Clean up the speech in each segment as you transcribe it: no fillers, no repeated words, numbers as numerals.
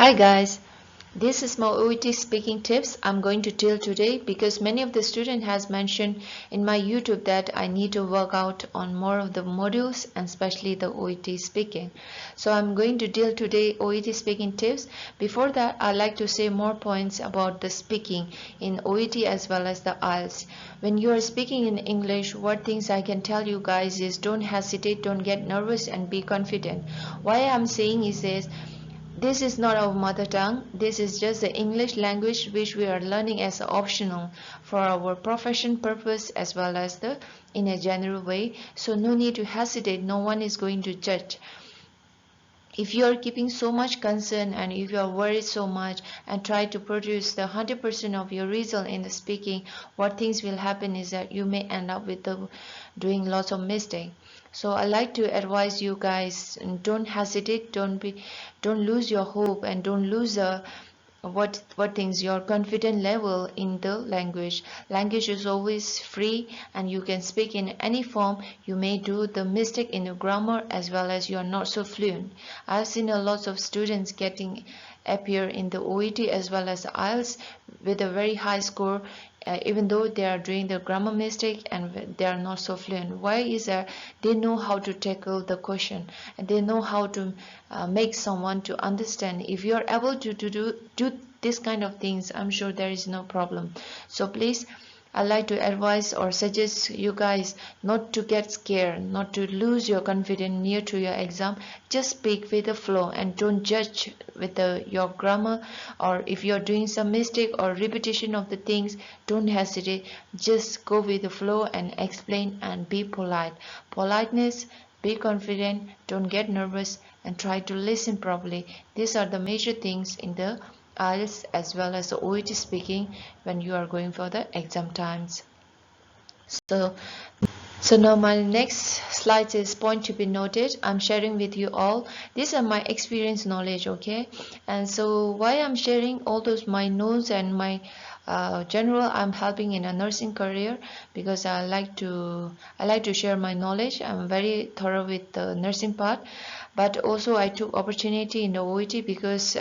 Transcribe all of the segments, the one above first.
Hi guys, this is my OET speaking tips I'm going to tell today because many of the student has mentioned in my YouTube that I need to work out on more of the modules and especially the OET speaking. So I'm going to deal today OET speaking tips. Before that, I'd like to say more points about the speaking in OET as well as the IELTS. When you are speaking in English, what things I can tell you guys is don't hesitate, don't get nervous and be confident. Why I'm saying is this is not our mother tongue. This is just the English language which we are learning as optional for our profession purpose as well as the in a general way. So no need to hesitate. No one is going to judge. If you are keeping so much concern and if you are worried so much and try to produce the 100% of your result in the speaking, what things will happen is that you may end up with doing lots of mistakes. So I like to advise you guys, don't hesitate, don't lose your hope and don't lose what things your confident level in the language. Language is always free and you can speak in any form. You may do the mistake in the grammar as well as you are not so fluent. I've seen a lot of students getting appear in the OET as well as IELTS with a very high score, even though they are doing the grammar mistake and they are not so fluent. Why is that? They know how to tackle the question and they know how to make someone to understand. If you are able to do this kind of things, I'm sure there is no problem. So please, I like to advise or suggest you guys not to get scared, not to lose your confidence near to your exam. Just speak with the flow and don't judge with your grammar, or if you're doing some mistake or repetition of the things, don't hesitate. Just go with the flow and explain and be polite. Politeness, be confident, don't get nervous and try to listen properly. These are the major things in the IELTS as well as the OET speaking when you are going for the exam times. So now my next slide is point to be noted. I'm sharing with you all. These are my experience knowledge, okay? And so why I'm sharing all those my notes and my general, I'm helping in a nursing career because I like to share my knowledge. I'm very thorough with the nursing part, but also I took opportunity in the OET because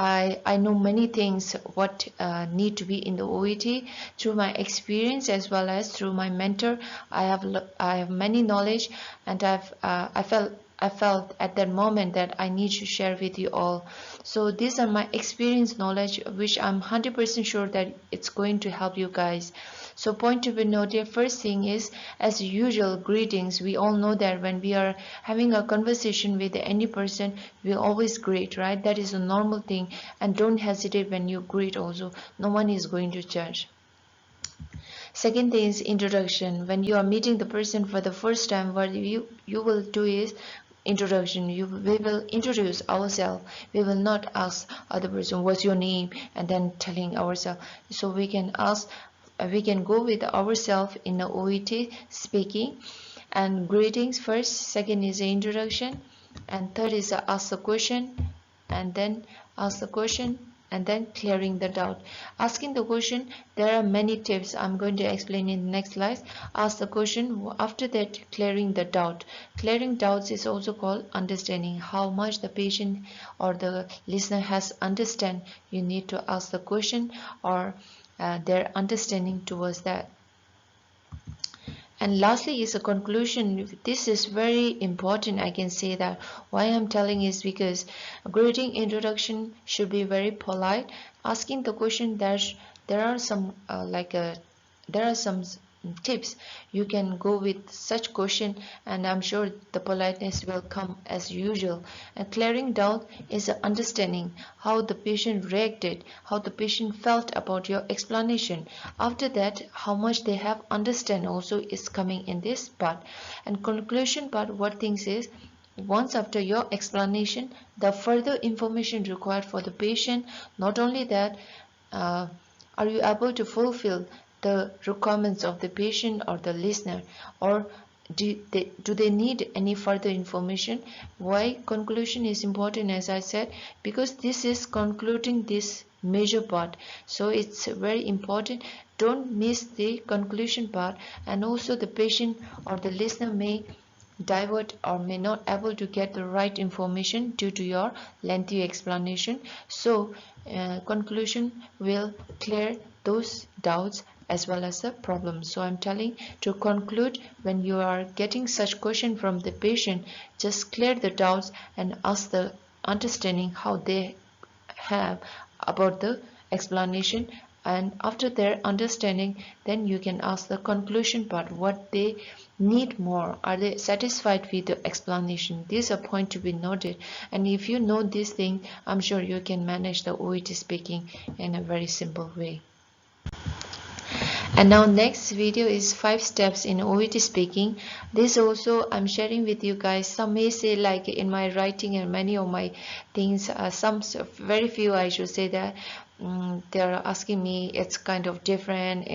I know many things what need to be in the OET through my experience as well as through my mentor. I have many knowledge, and I felt at that moment that I need to share with you all. So these are my experience knowledge, which I'm 100% sure that it's going to help you guys. So point to be noted, first thing is, as usual, greetings. We all know that when we are having a conversation with any person, we always greet, right? That is a normal thing, and don't hesitate when you greet also. No one is going to judge. Second thing is introduction. When you are meeting the person for the first time, what you will do is introduction. We will introduce ourselves. We will not ask other person what's your name and then telling ourselves. So we can go with ourselves in the OET speaking, and greetings first. Second is the introduction, and third is ask the question, and then ask the question and then clearing the doubt. Asking the question, there are many tips I'm going to explain in the next slide. Ask the question, after that clearing the doubt. Clearing doubts is also called understanding how much the patient or the listener has understand. You need to ask the question or their understanding towards that. And lastly is a conclusion. This is very important. I can say that. Why I'm telling is because a greeting introduction should be very polite. Asking the question, there are some tips you can go with such question, and I'm sure the politeness will come as usual. And clearing doubt is understanding how the patient reacted, how the patient felt about your explanation. After that, how much they have understand also is coming in this part. And conclusion part, what things is, once after your explanation, the further information required for the patient. Not only that, are you able to fulfill the requirements of the patient or the listener, or do they need any further information? Why conclusion is important, as I said, because this is concluding this major part, so it's very important. Don't miss the conclusion part, and also the patient or the listener may divert or may not able to get the right information due to your lengthy explanation. So conclusion will clear those doubts as well as the problems. So I'm telling to conclude, when you are getting such question from the patient, just clear the doubts and ask the understanding how they have about the explanation, and after their understanding, then you can ask the conclusion part, what they need more, are they satisfied with the explanation. These are point to be noted, and if you know this thing, I'm sure you can manage the OET speaking in a very simple way. And now next video is 5 steps in OET speaking. This also I'm sharing with you guys. Some may say, like in my writing and many of my things, some very few I should say that they are asking me, it's kind of different.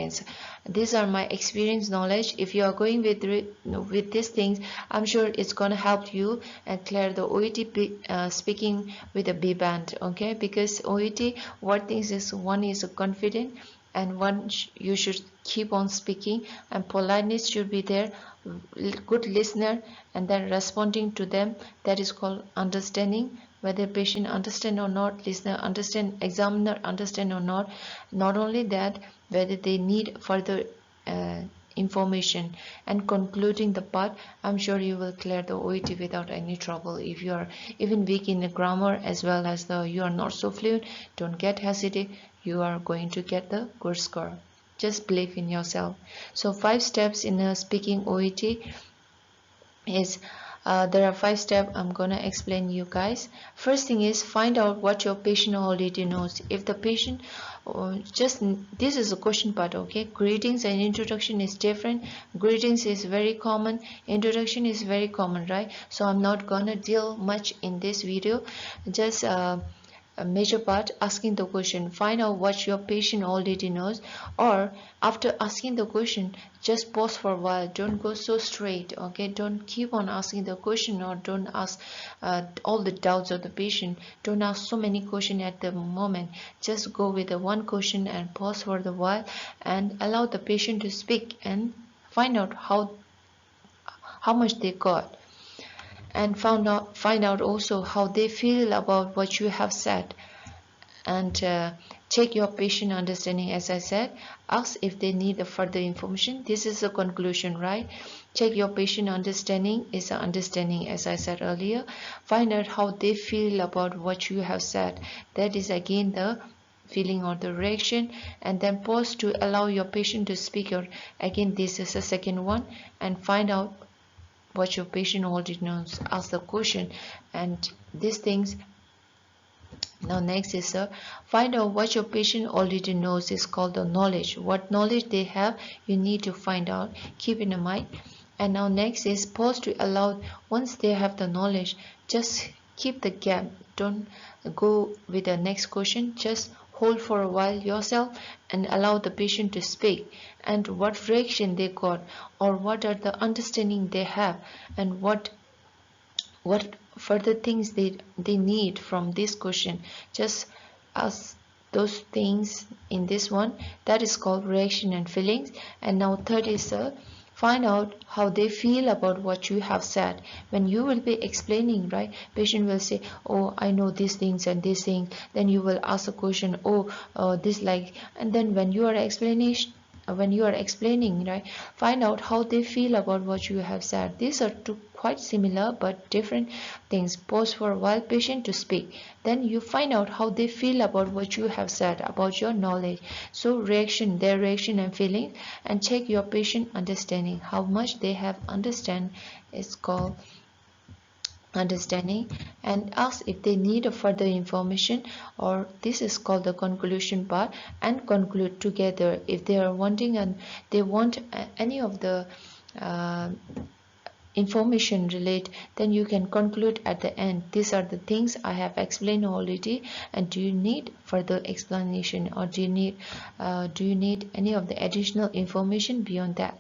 These are my experience knowledge. If you are going with these things, I'm sure it's gonna help you and clear the OET speaking with a B band. Okay, because OET, what things is, one is confident, and one you should keep on speaking, and politeness should be there, good listener, and then responding to them, that is called understanding, whether patient understand or not, listener understand, examiner understand or not. Not only that, whether they need further information, and concluding the part, I'm sure you will clear the OET without any trouble. If you are even weak in the grammar as well as you are not so fluent, don't get hesitate, you are going to get the good score. Just believe in yourself. So 5 steps in speaking OET is there are 5 steps I'm gonna explain you guys. First thing is, find out what your patient already knows. If the patient this is a question part, okay? Greetings and introduction is different. Greetings is very common, introduction is very common, right? So I'm not gonna deal much in this video. Just a major part, asking the question, find out what your patient already knows, or after asking the question, just pause for a while, don't go so straight, okay? Don't keep on asking the question, or don't ask all the doubts of the patient. Don't ask so many questions at the moment. Just go with the one question and pause for the while and allow the patient to speak, and find out how much they got, and find out also how they feel about what you have said, and check your patient understanding. As I said, ask if they need a further information. This is a conclusion, right? Check your patient understanding is an understanding, as I said earlier. Find out how they feel about what you have said. That is again the feeling or the reaction. And then pause to allow your patient to speak, or again this is the second one. And find out what your patient already knows. Ask the question and these things. Now next is find out what your patient already knows, is called the knowledge. What knowledge they have, you need to find out. Keep in mind. And now next is pause to allow, once they have the knowledge, just keep the gap. Don't go with the next question. Just hold for a while yourself and allow the patient to speak, and what reaction they got, or what are the understanding they have, and what further things they need from this question. Just ask those things in this one. That is called reaction and feelings. And now third is find out how they feel about what you have said. When you will be explaining, right, patient will say, oh, I know these things and this thing. Then you will ask a question, oh, this like, and then when you are explaining, right, find out how they feel about what you have said. These are two quite similar but different things. Pause for a while, patient to speak. Then you find out how they feel about what you have said, about your knowledge. So reaction, their reaction and feeling, and check your patient understanding. How much they have understand is called understanding, and ask if they need a further information, or this is called the conclusion part, and conclude together. If they are wanting and they want any of the information relate, then you can conclude at the end. These are the things I have explained already, and do you need further explanation, or do you need any of the additional information beyond that?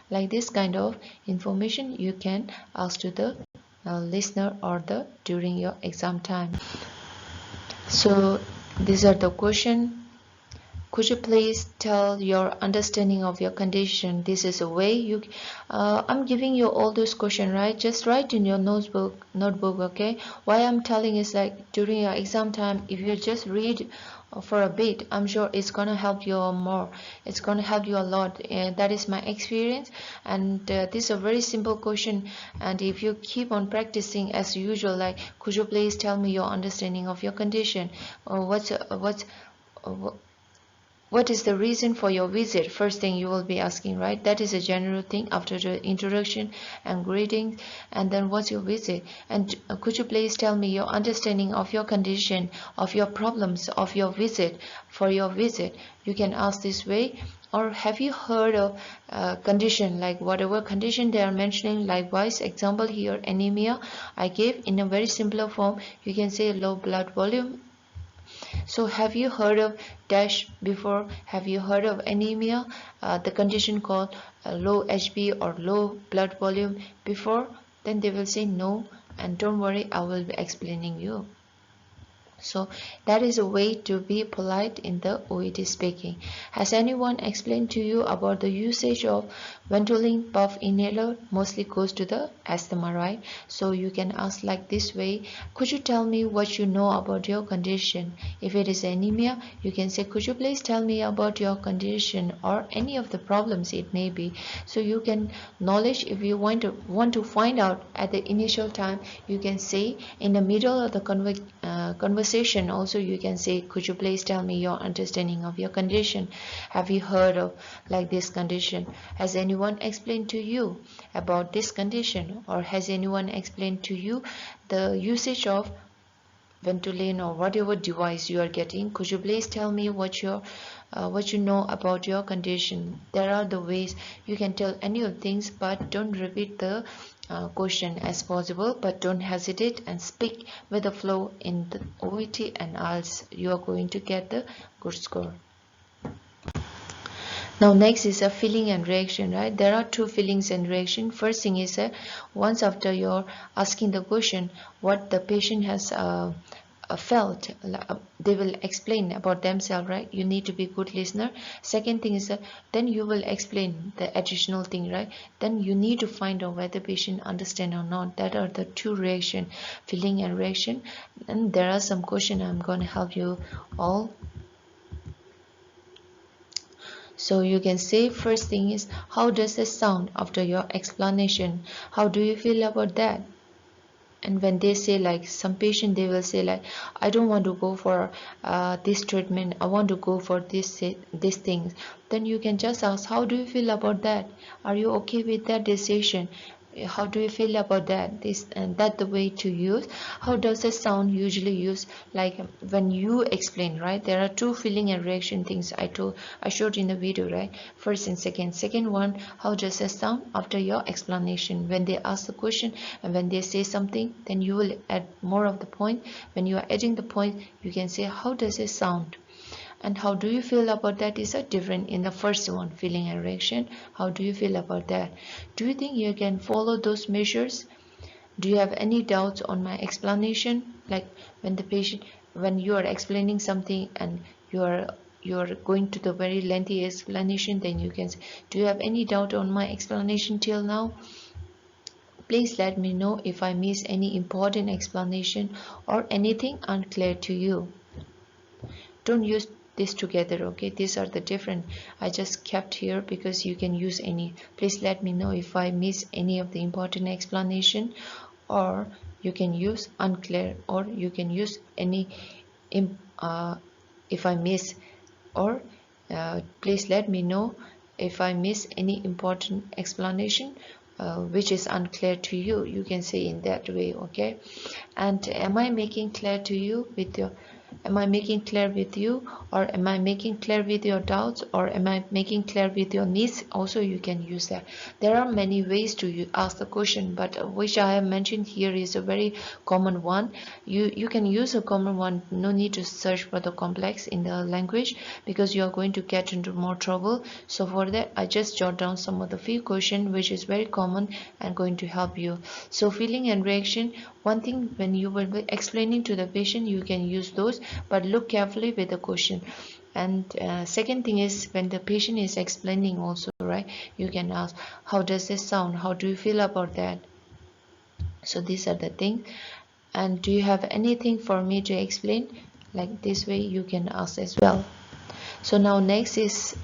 Like this kind of information you can ask to the listener or during your exam time. So these are the question, Could you please tell your understanding of your condition? This is a way you I'm giving you all those questions, right? Just write in your notebook, okay? Why I'm telling is like during your exam time, if you just read for a bit, I'm sure it's gonna help you more. It's gonna help you a lot. That is my experience, and this is a very simple question. And if you keep on practicing as usual, like could you please tell me your understanding of your condition, or what is the reason for your visit? First thing you will be asking, right? That is a general thing after the introduction and greetings. And then what's your visit? And could you please tell me your understanding of your condition, of your problems, of your visit, for your visit? You can ask this way. Or have you heard of condition, like whatever condition they are mentioning? Likewise, example here, anemia, I gave in a very simpler form. You can say low blood volume. So have you heard of dash before? Have you heard of anemia, the condition called low HB or low blood volume before? Then they will say no, and don't worry, I will be explaining you. So that is a way to be polite in the OET speaking. Has anyone explained to you about the usage of Ventolin puff inhaler? Mostly goes to the asthma, right? So you can ask like this way. Could you tell me what you know about your condition? If it is anemia, you can say, could you please tell me about your condition or any of the problems it may be. So you can knowledge, if you want to find out at the initial time, you can say in the middle of the conversation also, you can say, could you please tell me your understanding of your condition? Have you heard of like this condition? Has anyone explained to you about this condition, or has anyone explained to you the usage of Ventolin or whatever device you are getting? Could you please tell me what you know about your condition? There are the ways you can tell any of things, but don't repeat the question as possible, but don't hesitate and speak with the flow in the OET and IELTS. You are going to get the good score. Now next is a feeling and reaction, right? There are two feelings and reaction. First thing is once after you're asking the question, what the patient has felt, they will explain about themselves, right? You need to be good listener. Second thing is then you will explain the additional thing, right? Then you need to find out whether patient understand or not. That are the two reaction, feeling and reaction. And there are some question I'm going to help you all. So you can say first thing is, how does it sound after your explanation? How do you feel about that? And when they say, like some patient, they will say like, I don't want to go for this treatment, I want to go for this things. Then you can just ask, how do you feel about that? Are you okay with that decision? How do you feel about that? This and that the way to use. How does it sound usually used, like when you explain, right? There are two feeling and reaction things I showed in the video, right? First and second one, how does it sound after your explanation? When they ask the question and when they say something, then you will add more of the point. When you are adding the point, you can say, how does it sound? And how do you feel about that is a different in the first one, feeling and reaction. How do you feel about that? Do you think you can follow those measures? Do you have any doubts on my explanation? Like when you are explaining something and you are going to the very lengthy explanation, then you can say, do you have any doubt on my explanation till now? Please let me know if I miss any important explanation or anything unclear to you. Don't use this together, okay? These are the different. I just kept here because you can use any. Please let me know if I miss any of the important explanation, or you can use unclear, or you can use any if I miss, or please let me know if I miss any important explanation which is unclear to you. You can say in that way, okay? And am I making clear to you with your am I making clear with you, or am I making clear with your doubts, or am I making clear with your needs? Also you can use that. There are many ways to ask the question, but which I have mentioned here is a very common one. You can use a common one. No need to search for the complex in the language, because you are going to get into more trouble. So for that, I just jot down some of the few questions which is very common and going to help you. So feeling and reaction, one thing, when you will be explaining to the patient, you can use those, but look carefully with the question. And second thing is, when the patient is explaining also, right, you can ask, how does this sound, how do you feel about that? So these are the things. And do you have anything for me to explain? Like this way you can ask as well. So now next is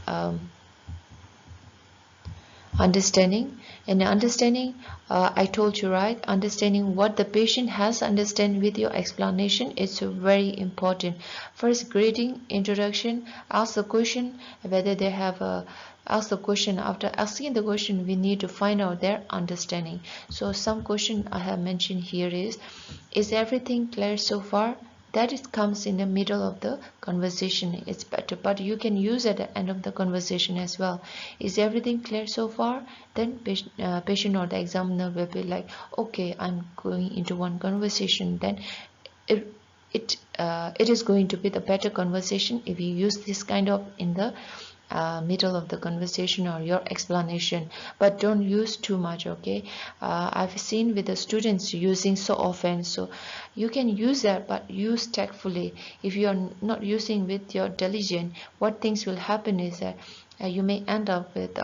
understanding. In understanding, I told you, right, understanding what the patient has understand with your explanation is very important. First, greeting, introduction, ask the question whether they have ask the question. After asking the question, we need to find out their understanding. So some question I have mentioned here is everything clear so far? That it comes in the middle of the conversation, it's better, but you can use at the end of the conversation as well. Is everything clear so far? Then patient or the examiner will be like, okay, I'm going into one conversation. Then it is going to be the better conversation if you use this kind of in the middle of the conversation or your explanation, but don't use too much. Okay, I've seen with the students using so often, so you can use that, but use tactfully. If you are not using with your diligence, what things will happen is that you may end up with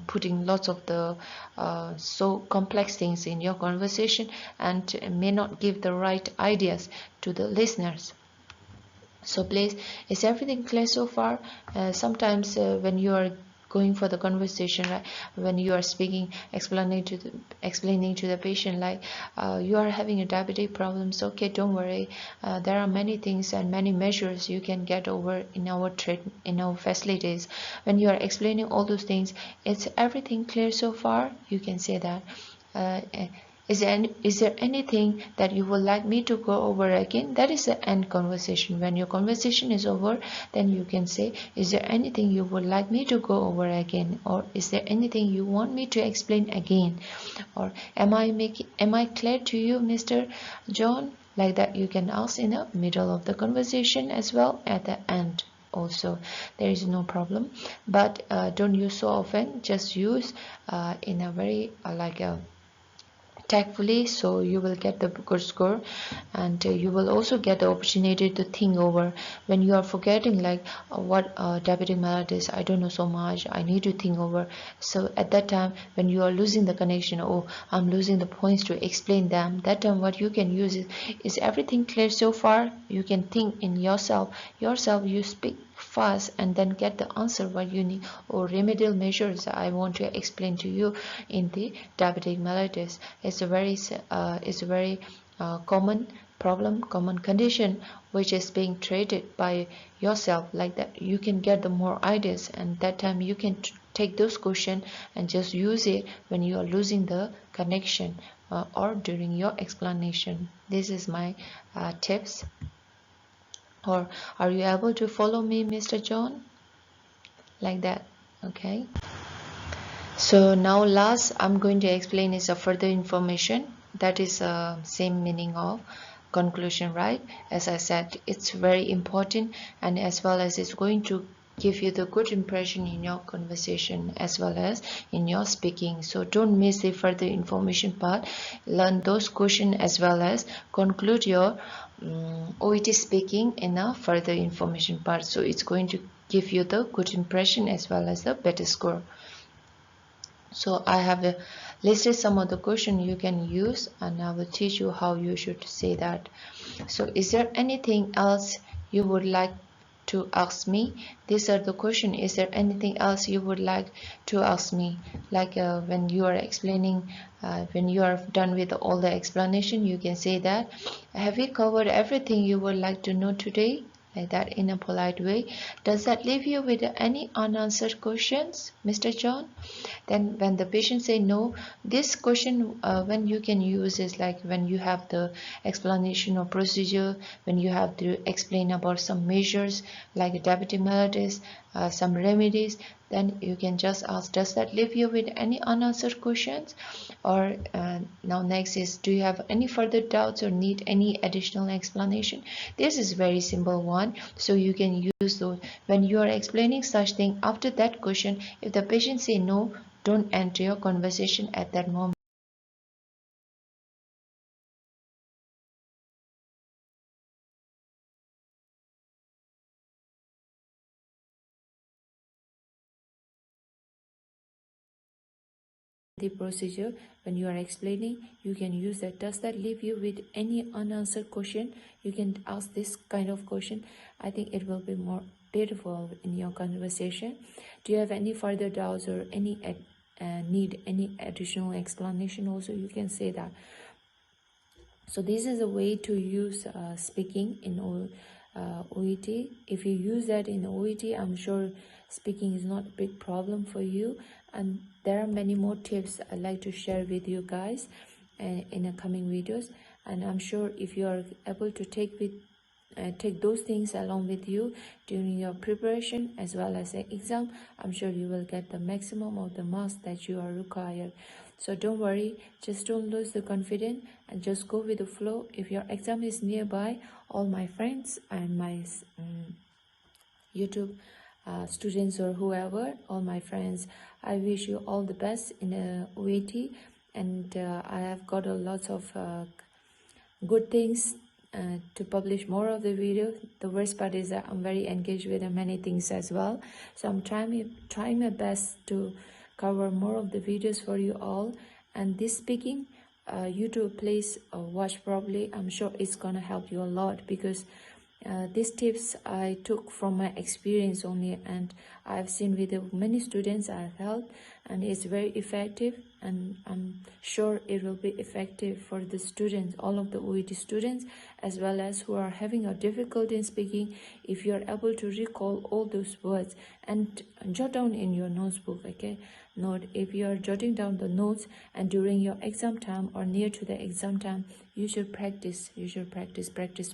putting lots of the so complex things in your conversation, and may not give the right ideas to the listeners. So please, is everything clear so far? Sometimes when you are going for the conversation, right, when you are speaking, explaining to the patient, like you are having a diabetic problems, okay, don't worry, there are many things and many measures you can get over in our in our facilities. When you are explaining all those things, is everything clear so far? You can say that. uh, is there anything that you would like me to go over again? That is the end conversation. When your conversation is over, then you can say, is there anything you would like me to go over again? Or is there anything you want me to explain again? Or am I clear to you, Mr. John? Like that you can ask in the middle of the conversation as well at the end also. There is no problem, but don't use so often. Just use in a very like a tactfully, so you will get the good score. And you will also get the opportunity to think over when you are forgetting, like what diabetic melodies, I don't know so much, I need to think over. So at that time, when you are losing the connection, oh, I'm losing the points to explain them, that time what you can use is everything clear so far? You can think in yourself, you speak fast and then get the answer what you need, or remedial measures I want to explain to you in the diabetic mellitus. It's a very common problem, common condition, which is being treated by yourself. Like that you can get the more ideas, and that time you can take those questions and just use it when you are losing the connection or during your explanation. This is my tips. Or are you able to follow me, Mr. John? Like that. Okay. So now last I'm going to explain is a further information. That is same meaning of conclusion, right? As I said, it's very important, and as well as it's going to give you the good impression in your conversation as well as in your speaking. So don't miss the further information part. Learn those questions as well as conclude your OET speaking in a further information part. So it's going to give you the good impression as well as the better score. So I have listed some of the questions you can use, and I will teach you how you should say that. So is there anything else you would like to ask me? These are the questions. Is there anything else you would like to ask me? Like when you are explaining, when you are done with all the explanation, you can say that, have we covered everything you would like to know today? Like that in a polite way. Does that leave you with any unanswered questions, Mr. John? Then when the patient say no, this question when you can use is like when you have the explanation or procedure, when you have to explain about some measures like diabetic mellitus, some remedies, then you can just ask, does that leave you with any unanswered questions? Or now next is, do you have any further doubts or need any additional explanation? This is very simple one, so you can use those when you are explaining such thing. After that question, if the patient say no, don't enter your conversation at that moment. the procedure when you are explaining, you can use that. Does that leave you with any unanswered question? You can ask this kind of question. I think it will be more beautiful in your conversation. Do you have any further doubts or any need any additional explanation? Also, you can say that. So this is a way to use speaking in OET. If you use that in OET, I'm sure speaking is not a big problem for you. And there are many more tips I'd like to share with you guys in the coming videos. And I'm sure if you are able to take those things along with you during your preparation as well as the exam, I'm sure you will get the maximum of the marks that you are required. So don't worry, just don't lose the confidence and just go with the flow. If your exam is nearby, all my friends and my YouTube students or whoever, all my friends, I wish you all the best in the OET. And I have got a lot of good things to publish more of the video. The worst part is that I'm very engaged with many things as well, so I'm trying my best to cover more of the videos for you all. And this speaking YouTube, please watch properly. I'm sure it's gonna help you a lot, because these tips I took from my experience only, and I've seen with many students I've helped, and it's very effective, and I'm sure it will be effective for the students, all of the OET students, as well as who are having a difficulty in speaking. If you're able to recall all those words and jot down in your notebook, okay? Note, if you are jotting down the notes and during your exam time or near to the exam time, you should practice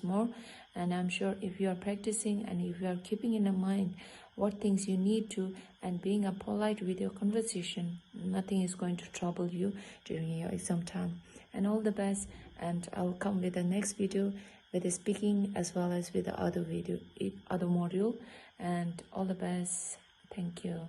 more. And I'm sure if you are practicing and if you are keeping in mind what things you need to, and being polite with your conversation, nothing is going to trouble you during your exam time. And all the best, and I'll come with the next video with the speaking as well as with the other module. And all the best. Thank you.